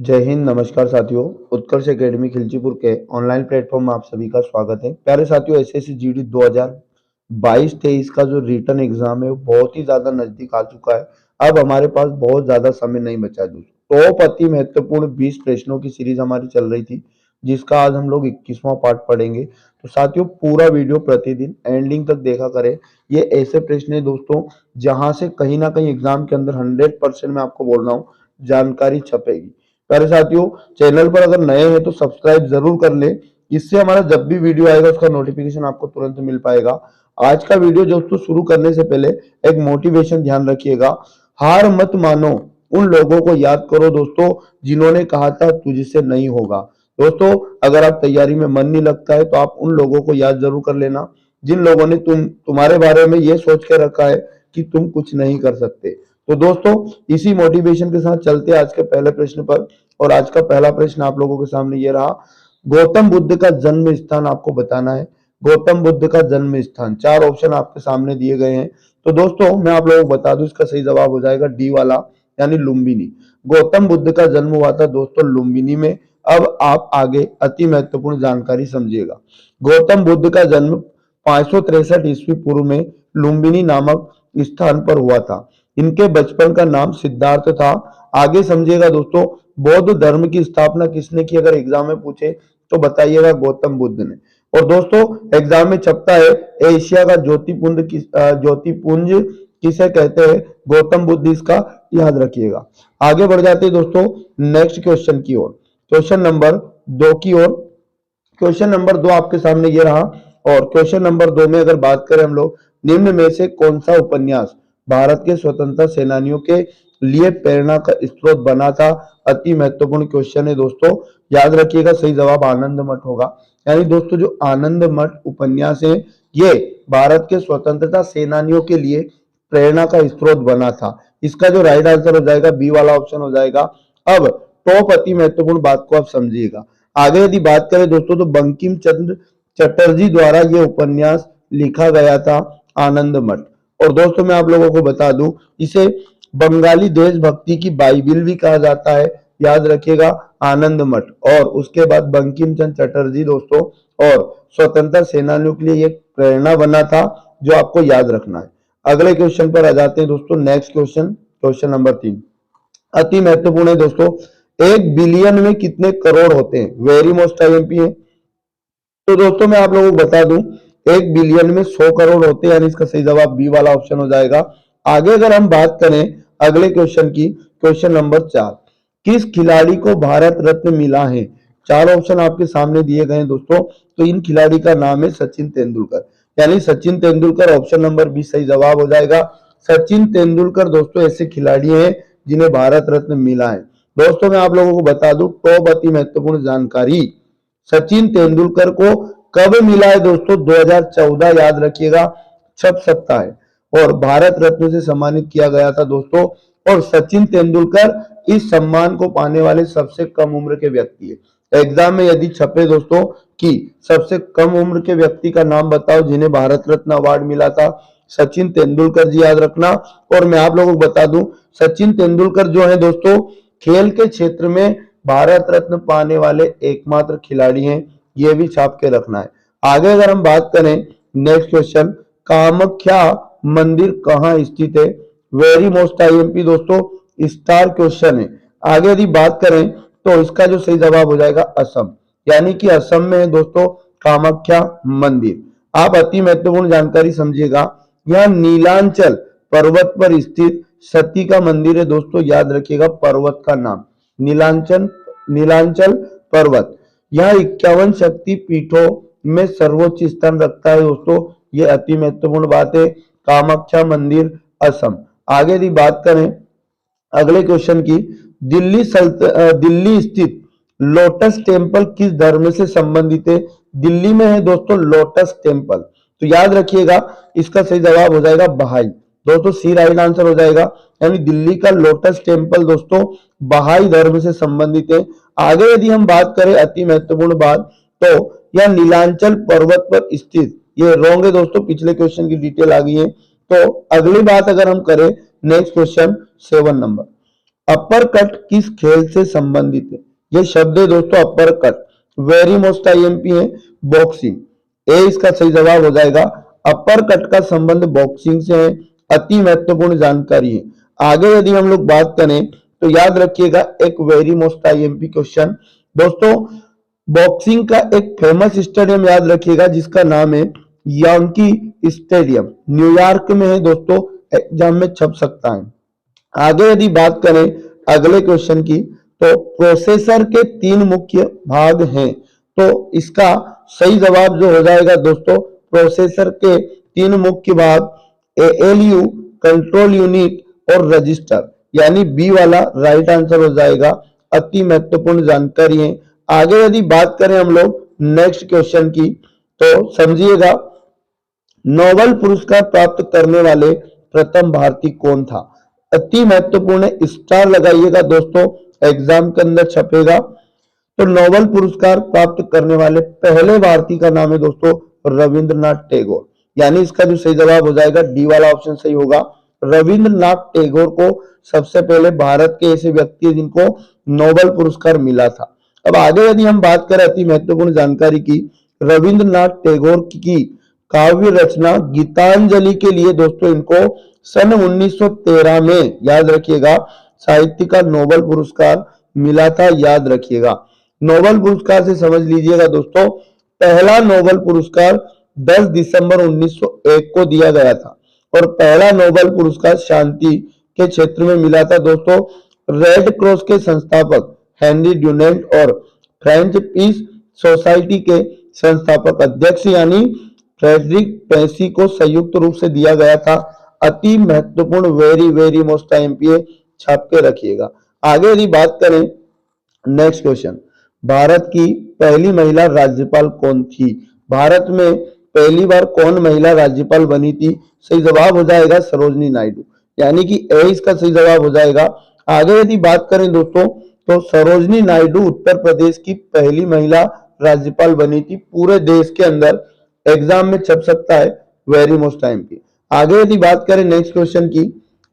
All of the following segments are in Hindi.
जय हिंद, नमस्कार साथियों। उत्कर्ष एकेडमी खिलचीपुर के ऑनलाइन प्लेटफॉर्म में आप सभी का स्वागत है। प्यारे साथियों, एसएससी जीडी 2022-23 का जो रिटन एग्जाम है वो बहुत ही ज्यादा नजदीक आ चुका है। अब हमारे पास बहुत ज्यादा समय नहीं बचा है दोस्तों। टॉप अति महत्वपूर्ण 20 प्रश्नों की सीरीज हमारी चल रही थी, जिसका आज हम लोग 21वां पार्ट पढ़ेंगे। तो साथियों, पूरा वीडियो प्रतिदिन एंडिंग तक देखा करें। ये ऐसे प्रश्न है दोस्तों जहां से कहीं ना कहीं एग्जाम के अंदर 100% मैं आपको बोल रहा हूँ जानकारी छपेगी। प्यारे साथियों, चैनल पर अगर नए हैं तो सब्सक्राइब जरूर कर ले। इससे हमारा जब भी वीडियो आएगा उसका नोटिफिकेशन आपको तुरंत मिल पाएगा। आज का वीडियो दोस्तों शुरू करने से पहले एक मोटिवेशन ध्यान रखिएगा। हार मत मानो, उन लोगों को याद करो दोस्तों जिन्होंने कहा था तुझसे नहीं होगा। दोस्तों, अगर आप तैयारी में मन नहीं लगता है तो आप उन लोगों को याद जरूर कर लेना जिन लोगों ने तुम्हारे बारे में ये सोच के रखा है कि तुम कुछ नहीं कर सकते। तो दोस्तों, इसी मोटिवेशन के साथ चलते हैं आज के पहले प्रश्न पर। और आज का पहला प्रश्न आप लोगों के सामने ये रहा। गौतम बुद्ध का जन्म स्थान आपको बताना है। गौतम बुद्ध का जन्म स्थान, चार ऑप्शन आपके सामने दिए गए हैं। तो दोस्तों, मैं आप लोगों को बता दूं, इसका सही जवाब हो जाएगा डी वाला, यानी लुम्बिनी। गौतम बुद्ध का जन्म हुआ था दोस्तों लुम्बिनी में। अब आप आगे अति महत्वपूर्ण जानकारी समझिएगा। गौतम बुद्ध का जन्म 563 ईस्वी पूर्व में लुम्बिनी नामक स्थान पर हुआ था। इनके बचपन का नाम सिद्धार्थ था। आगे समझिएगा दोस्तों, बौद्ध धर्म की स्थापना किसने की, अगर एग्जाम में पूछे तो बताइएगा गौतम बुद्ध ने। और दोस्तों, एग्जाम में छपता है एशिया का ज्योतिपुंज किसे कहते हैं, गौतम बुद्ध, इसका याद रखिएगा। आगे बढ़ जाते हैं दोस्तों नेक्स्ट क्वेश्चन की ओर, क्वेश्चन नंबर 2 की ओर। क्वेश्चन नंबर 2 आपके सामने ये रहा। और क्वेश्चन नंबर 2 में अगर बात करें हम लोग, निम्न में से कौन सा उपन्यास भारत के स्वतंत्रता सेनानियों के लिए प्रेरणा का स्रोत बना था। अति महत्वपूर्ण क्वेश्चन है दोस्तों, याद रखिएगा। सही जवाब आनंद मठ होगा। यानी दोस्तों, जो आनंद मठ उपन्यास है ये भारत के स्वतंत्रता सेनानियों के लिए प्रेरणा का स्रोत बना था। इसका जो राइट आंसर हो जाएगा बी वाला ऑप्शन हो जाएगा। अब टॉप अति महत्वपूर्ण बात को आप समझिएगा। आगे यदि बात करें दोस्तों, तो बंकिम चंद्र चटर्जी द्वारा यह उपन्यास लिखा गया था, आनंद मठ। और दोस्तों, मैं आप लोगों को बता दूं, इसे बंगाली देशभक्ति की बाइबिल भी कहा जाता है। याद रखिएगा, आनंद मठ। और उसके बाद बंकिम चंद्र चटर्जी दोस्तों और स्वतंत्रता सेनानियों के लिए एक प्रेरणा बना था, जो आपको याद रखना है। अगले क्वेश्चन पर आ जाते हैं दोस्तों। नेक्स्ट क्वेश्चन, क्वेश्चन नंबर 3 अति महत्वपूर्ण है दोस्तों। 1 बिलियन में कितने करोड़ होते हैं, वेरी मोस्ट आईएमपी है। तो दोस्तों, मैं आप लोगों को बता दूं, 1 बिलियन में 100 करोड़ होते हैं, यानी इसका सही जवाब बी वाला ऑप्शन हो जाएगा। आगे अगर हम बात करें अगले क्वेश्चन की, क्वेश्चन नंबर 4, किस खिलाड़ी को भारत रत्न मिला है। चार ऑप्शन आपके सामने दिए गए हैं दोस्तों। तो इन खिलाड़ी का नाम है सचिन तेंदुलकर, यानी Sachin Tendulkar, option number B सही जवाब हो जाएगा। सचिन तेंदुलकर दोस्तों ऐसे खिलाड़ी हैं जिन्हें भारत रत्न मिला है। दोस्तों, मैं आप लोगों को बता दूं टॉप अति महत्वपूर्ण जानकारी, सचिन तेंदुलकर को कब मिला है दोस्तों, 2014, याद रखिएगा, छप सकता है। और भारत रत्न से सम्मानित किया गया था दोस्तों। और सचिन तेंदुलकर इस सम्मान को पाने वाले सबसे कम उम्र के व्यक्ति है। एग्जाम में यदि छपे दोस्तों कि सबसे कम उम्र के व्यक्ति का नाम बताओ जिन्हें भारत रत्न अवार्ड मिला था, सचिन तेंदुलकर जी, याद रखना। और मैं आप लोगों को बता दूं, सचिन तेंदुलकर जो है दोस्तों खेल के क्षेत्र में भारत रत्न पाने वाले एकमात्र खिलाड़ी हैं, ये भी छाप के रखना है। आगे अगर हम बात करें नेक्स्ट क्वेश्चन, कामाख्या मंदिर कहाँ स्थित है, वेरी मोस्ट आईएमपी दोस्तों, स्टार क्वेश्चन है। आगे यदि बात करें तो इसका जो सही जवाब हो जाएगा असम, यानी कि असम में है दोस्तों कामाख्या मंदिर। आप अति महत्वपूर्ण जानकारी समझिएगा, यह नीलांचल पर्वत पर स्थित सती का मंदिर है दोस्तों, याद रखिएगा पर्वत का नाम नीलांचल, नीलांचल पर्वत। यह 51 शक्ति पीठों में सर्वोच्च स्थान रखता है दोस्तों, ये अति महत्वपूर्ण बात है। कामाख्या मंदिर, असम। आगे यदि बात करें अगले क्वेश्चन की, दिल्ली स्थित लोटस टेम्पल किस धर्म से संबंधित है। दिल्ली में है दोस्तों लोटस टेम्पल, तो याद रखिएगा इसका सही जवाब हो जाएगा बहाई। दोस्तों सी राइट आंसर हो जाएगा, यानी दिल्ली का लोटस टेम्पल दोस्तों बहाई धर्म से संबंधित है। आगे यदि हम बात करें अति महत्वपूर्ण बात, तो यह नीलांचल पर्वत पर स्थित, ये रॉन्ग है दोस्तों, पिछले क्वेश्चन की डिटेल आ गई है। तो अगली बात अगर हम करें next question 7 number, upper cut किस खेल से संबंधित है? ये शब्द है दोस्तों upper cut. Very most IMP है बॉक्सिंग। ए इसका सही जवाब हो जाएगा। अपर कट का संबंध बॉक्सिंग से है। अति महत्वपूर्ण जानकारी है। आगे यदि हम लोग बात करें तो याद रखिएगा एक वेरी मोस्ट आईएमपी क्वेश्चन दोस्तों, बॉक्सिंग का एक फेमस स्टेडियम याद रखिएगा जिसका नाम है यानकी स्टेडियम, न्यूयॉर्क में है दोस्तों। एग्जाम में छप सकता है। आगे यदि बात करें अगले क्वेश्चन की तो प्रोसेसर के तीन मुख्य भाग हैं, तो इसका सही जवाब जो हो जाएगा दोस्तों, प्रोसेसर के तीन मुख्य भाग एएलयू, कंट्रोल यूनिट और रजिस्टर, यानी बी वाला राइट आंसर हो जाएगा। अति महत्वपूर्ण जानकारी है। आगे यदि बात करें हम लोग नेक्स्ट क्वेश्चन की तो समझिएगा, नोबेल पुरस्कार प्राप्त करने वाले प्रथम भारतीय कौन था? अति महत्वपूर्ण है, स्टार लगाइएगा दोस्तों, एग्जाम के अंदर छपेगा। तो नोबेल पुरस्कार प्राप्त करने वाले पहले भारतीय का नाम है दोस्तों रविंद्रनाथ टैगोर, यानी इसका जो सही जवाब हो जाएगा डी वाला ऑप्शन सही होगा। रविंद्रनाथ टैगोर को सबसे पहले भारत के ऐसे व्यक्ति हैं जिनको नोबेल पुरस्कार मिला था। अब आगे यदि हम बात करें अति महत्वपूर्ण जानकारी की, रविंद्रनाथ टैगोर की काव्य रचना गीतांजलि के लिए दोस्तों इनको सन 1913 में याद रखिएगा साहित्य का नोबेल पुरस्कार मिला था, याद रखिएगा। नोबेल पुरस्कार से समझ लीजिएगा दोस्तों, पहला नोबेल पुरस्कार 10 दिसंबर 1901 को दिया गया था और पहला नोबेल पुरस्कार शांति के क्षेत्र में मिला था दोस्तों रेड क्रॉस के संस्थापक हेनरी ड्यूनेंट और फ्रेंच पीस सोसाइटी के संस्थापक अध्यक्ष यानी फ्रेडरिक पेसी को संयुक्त रूप से दिया गया था। अति महत्वपूर्ण वेरी वेरी मोस्ट आईएमपी छाप के रखिएगा। आगे यदि बात करें नेक्स्ट क्वेश्चन, भारत की पहली महिला राज्यपाल कौन थी? भारत में पहली बार कौन महिला राज्यपाल बनी थी? सही जवाब हो जाएगा सरोजनी नायडू, यानी कि ए इसका सही जवाब हो जाएगा। आगे यदि बात करें दोस्तों तो सरोजनी नायडू उत्तर प्रदेश की पहली महिला राज्यपाल बनी थी। पूरे देश के अंदर एग्जाम में छप सकता है, वेरी मोस्ट टाइम की। आगे यदि बात करें नेक्स्ट क्वेश्चन की,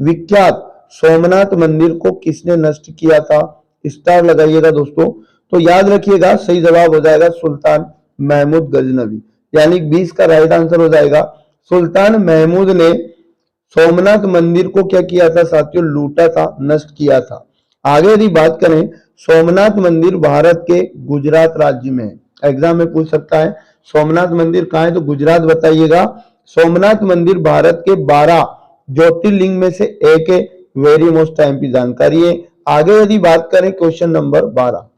विख्यात सोमनाथ मंदिर को किसने नष्ट किया था? स्टार लगाइएगा दोस्तों। तो याद रखिएगा सही जवाब हो जाएगा सुल्तान महमूद गजनवी, यानी 20 का राइट आंसर हो जाएगा। सुल्तान महमूद ने सोमनाथ मंदिर को क्या किया था साथियों? लूटा था, नष्ट किया था। आगे यदि बात करें, सोमनाथ मंदिर भारत के गुजरात राज्य में है, एग्जाम में पूछ सकता है सोमनाथ मंदिर कहाँ है, तो गुजरात बताइएगा। सोमनाथ मंदिर भारत के 12 ज्योतिर्लिंग में से एक है, वेरी मोस्ट टाइम की जानकारी है। आगे यदि बात करें क्वेश्चन नंबर 12,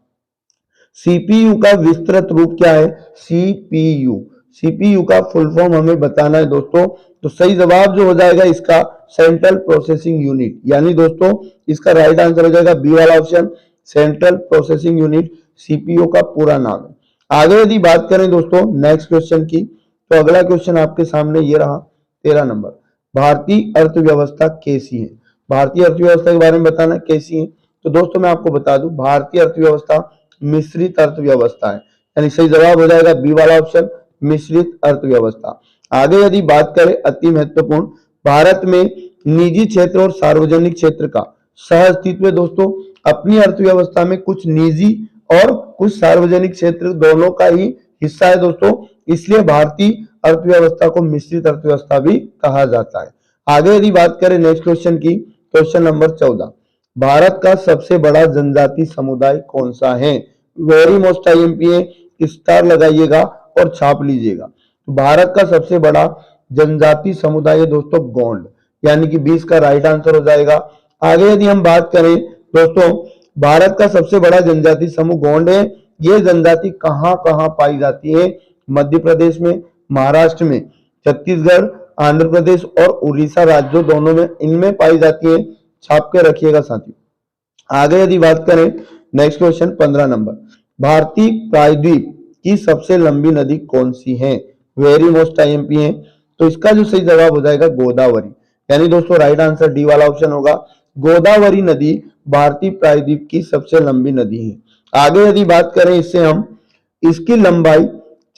सीपीयू का विस्तृत रूप क्या है? सीपीयू, सीपीयू का फुल फॉर्म हमें बताना है दोस्तों। तो सही जवाब जो हो जाएगा इसका सेंट्रल प्रोसेसिंग यूनिट, यानी दोस्तों इसका राइट आंसर हो जाएगा बी वाला option, central processing unit CPU का पूरा नाम है। आगे यदि बात करें दोस्तों नेक्स्ट क्वेश्चन की, तो अगला क्वेश्चन आपके सामने ये रहा 13 नंबर, भारतीय अर्थव्यवस्था कैसी है? भारतीय अर्थव्यवस्था के बारे में बताना कैसी है, तो दोस्तों मैं आपको बता दूं भारतीय अर्थव्यवस्था मिश्रित अर्थव्यवस्था है, यानी सही जवाब हो जाएगा बी वाला ऑप्शन, मिश्रित अर्थव्यवस्था। आगे यदि बात करें अति महत्वपूर्ण, भारत में निजी क्षेत्र और सार्वजनिक क्षेत्र का सह अस्तित्व है दोस्तों। अपनी अर्थव्यवस्था में कुछ निजी और कुछ सार्वजनिक क्षेत्र दोनों का ही हिस्सा है दोस्तों, इसलिए भारतीय अर्थव्यवस्था को मिश्रित अर्थव्यवस्था भी कहा जाता है। आगे यदि बात करें नेक्स्ट क्वेश्चन की, क्वेश्चन नंबर 14, भारत का सबसे बड़ा जनजाति समुदाय कौन सा है? वेरी मोस्ट आईएमपी है, स्टार लगाइएगा और छाप लीजिएगा। तो भारत का सबसे बड़ा जनजाति समुदाय है दोस्तों गोंड, यानी कि 20 का राइट आंसर हो जाएगा। आगे यदि हम बात करें दोस्तों, भारत का सबसे बड़ा जनजाति समूह गोंड है। ये जनजाति कहां कहां पाई जाती है? मध्य प्रदेश में, महाराष्ट्र में, छत्तीसगढ़, आंध्र प्रदेश और उड़ीसा राज्यों दोनों में इनमें पाई जाती है, छाप के रखिएगा साथियों। आगे यदि बात करें नेक्स्ट क्वेश्चन 15 नंबर, भारतीय प्रायद्वीप की सबसे लंबी नदी कौन सी है? वेरी मोस्ट आईएमपी है, तो इसका जो सही जवाब हो जाएगा गोदावरी, यानी दोस्तों राइट आंसर डी वाला ऑप्शन होगा। गोदावरी नदी भारतीय प्रायद्वीप की सबसे लंबी नदी है। आगे यदि बात करें इससे हम, इसकी लंबाई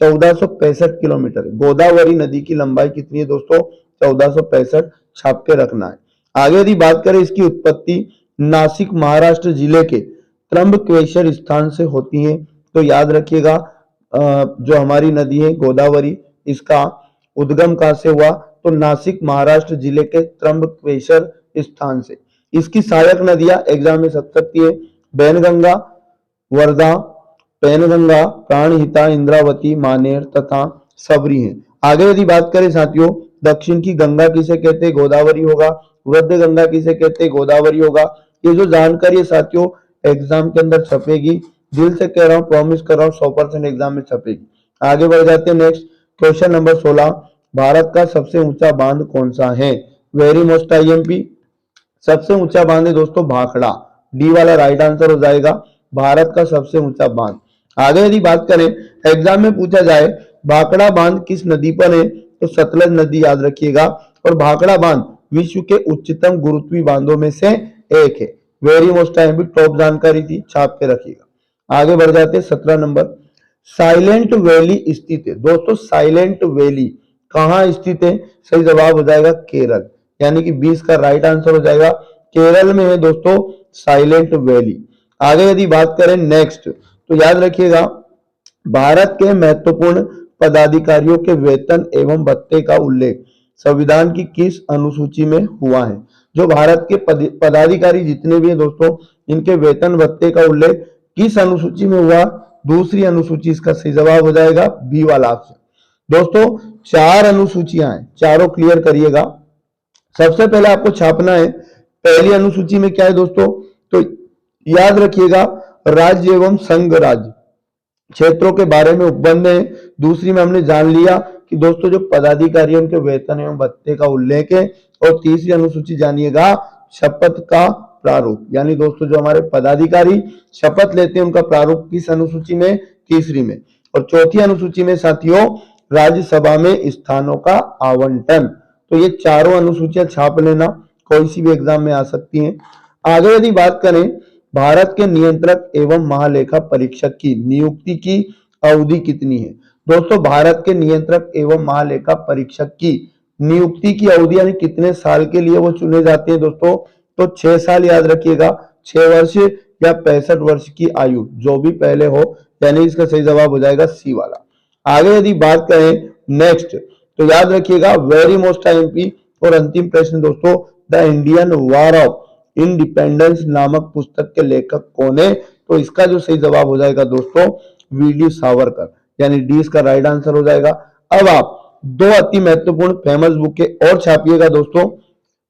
1465 किलोमीटर, गोदावरी नदी की लंबाई कितनी है दोस्तों? 1465, छाप के रखना है। आगे यदि बात करें इसकी उत्पत्ति नासिक महाराष्ट्र जिले के त्र्यंबकेश्वर स्थान से होती हैं। तो याद रखिएगा जो हमारी नदी है गोदावरी, इसका उद्गम कहाँ से हुआ? तो नासिक महाराष्ट्र जिले के त्र्यंबकेश्वर स्थान से। इसकी सहायक नदियां एग्जाम में सक सकती है, बैनगंगा, वर्धा, पैनगंगा, प्राणहिता, इंद्रावती, मानेर तथा सबरी है। आगे यदि बात करें साथियों, दक्षिण की गंगा किसे कहते हैं? गोदावरी होगा। वृद्ध गंगा किसे कहते हैं? गोदावरी होगा। ये जो जानकारी है साथियों एग्जाम के अंदर छपेगी, दिल से कह रहा हूं, प्रॉमिस कर रहा हूं, 100% एग्जाम में छपेगी। आगे बढ़ जाते हैं नेक्स्ट क्वेश्चन नंबर 16। भारत का सबसे ऊंचा बांध कौन सा है? Very most IMP. सबसे ऊंचा बांध है दोस्तों भाखड़ा, डी वाला राइट आंसर हो जाएगा, भारत का सबसे ऊंचा बांध। आगे यदि बात करें, एग्जाम में पूछा जाए भाखड़ा बांध किस नदी पर है? तो सतलज नदी याद रखिएगा। और भाखड़ा बांध विश्व के उच्चतम गुरुत्वीय बांधों में से एक है। वेरी मोस्ट टाइम भी टॉप जानकारी थी, छाप के रखिएगा। आगे बढ़ जाते हैं 17 नंबर। साइलेंट वैली स्थित है दोस्तों, साइलेंट वैली कहाँ स्थित है? सही जवाब हो जाएगा केरल, यानी कि 20 का राइट आंसर हो जाएगा। केरल में है दोस्तों साइलेंट वैली। आगे यदि बात करें नेक्स्ट, तो याद रखिएगा भारत के महत्वपूर्ण पदाधिकारियों के वेतन एवं भत्ते का उल्लेख संविधान की किस अनुसूची में हुआ है? जो भारत के पदाधिकारी जितने भी हैं दोस्तों, इनके वेतन भत्ते का उल्लेख किस अनुसूची में हुआ? दूसरी अनुसूची इसका सही जवाब हो जाएगा, बी वाला ऑप्शन। दोस्तों 4 अनुसूचियां हैं, चारों क्लियर करिएगा। सबसे पहले आपको छापना है पहली अनुसूची में क्या है दोस्तों, तो याद रखिएगा राज्य एवं संघ राज्य क्षेत्रों के बारे में उपबंध है। दूसरी में हमने जान लिया कि दोस्तों जो पदाधिकारी उनके वेतन एवं भत्ते का उल्लेख है। और तीसरी अनुसूची जानिएगा शपथ का प्रारूप, यानी दोस्तों जो हमारे पदाधिकारी शपथ लेते हैं उनका प्रारूप किस अनुसूची में? तीसरी में। और चौथी अनुसूची में साथियों राज्यसभा में स्थानों का आवंटन। तो ये चारों अनुसूचियां छाप लेना, कोई सी भी एग्जाम में आ सकती हैं। आगे यदि बात करें भारत के नियंत्रक एवं महालेखा परीक्षक की नियुक्ति की अवधि कितनी है? दोस्तों भारत के नियंत्रक एवं महालेखा परीक्षक की नियुक्ति की अवधि यानी कितने साल के लिए वो चुने जाते हैं दोस्तों? तो 6 साल याद रखिएगा, 6 वर्ष या 65 वर्ष की आयु, जो भी पहले हो, यानी इसका सही जवाब हो जाएगा सी वाला। आगे यदि बात करें नेक्स्ट, तो याद रखिएगा वेरी मोस्ट आईएमपी। और अंतिम प्रश्न दोस्तों, the Indian war of independence नामक पुस्तक के लेखक कौन है? तो इसका जो सही जवाब हो जाएगा दोस्तों वीडी सावरकर, यानी डी इसका राइट आंसर हो जाएगा। अब आप 2 अति महत्वपूर्ण फेमस बुकें और छापिएगा दोस्तों।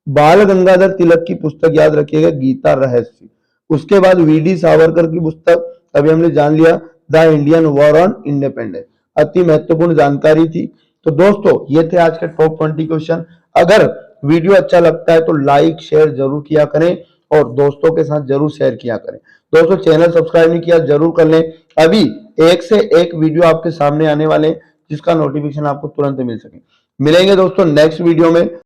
बाल गंगाधर तिलक की पुस्तक याद रखिएगा गीता रहस्य, उसके बाद वीडी सावरकर की पुस्तक अभी हमने जान लिया the Indian war on independence, अति महत्वपूर्ण जानकारी थी। तो दोस्तों ये थे आज के टॉप 20 क्वेश्चन। अगर वीडियो अच्छा लगता है तो लाइक शेयर जरूर किया करें और दोस्तों के साथ जरूर शेयर किया करें। दोस्तों चैनल सब्सक्राइब नहीं किया जरूर कर लें, अभी एक से एक वीडियो आपके सामने आने वाले हैं जिसका नोटिफिकेशन आपको तुरंत मिल सके। मिलेंगे दोस्तों नेक्स्ट वीडियो में।